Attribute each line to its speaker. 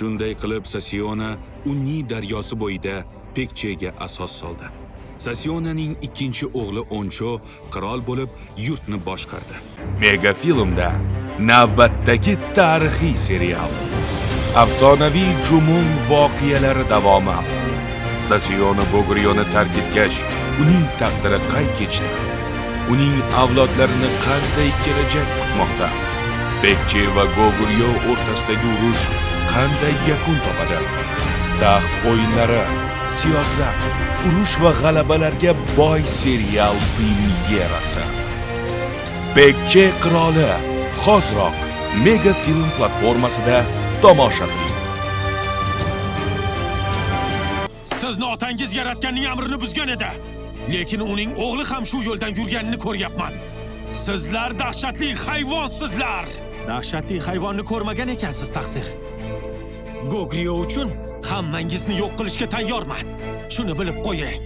Speaker 1: Shunday qilib Sasiona Unni daryosi bo'yida Pekchega asos soldi. Sasionaning ikkinchi o'g'li Oncho qirol bo'lib yurtni boshqardi. Megafilmda navbatdagi tarixiy serial. Afsonaviy Jumon voqealari davomi. Sasiona Gogurioni tark etgach, uning taqdiri qay kechdi? Uning avlodlarini qanday kelajak kutmoqda? Pekche va Goguryo o'rtasidagi urush qanday yakun topadi? Taxt o'yinlari, siyosat, urush va g'alabalarga boy serial premyerasi. Pekche qiroli hoziroq Megafilm platformasida tomosha qiling.
Speaker 2: Sizni otangiz yaratganning amrini buzgan edi. Lekin uning o'g'li ham shu yo'ldan yurganini ko'ryapman. Sizlar dahshatli hayvonsizlar. Dahshatli hayvonni ko'rmagan ekansiz taqsir. Gogriyo uchun hammangizni yo'q qilishga tayyorman. Shuni bilib qo'ying.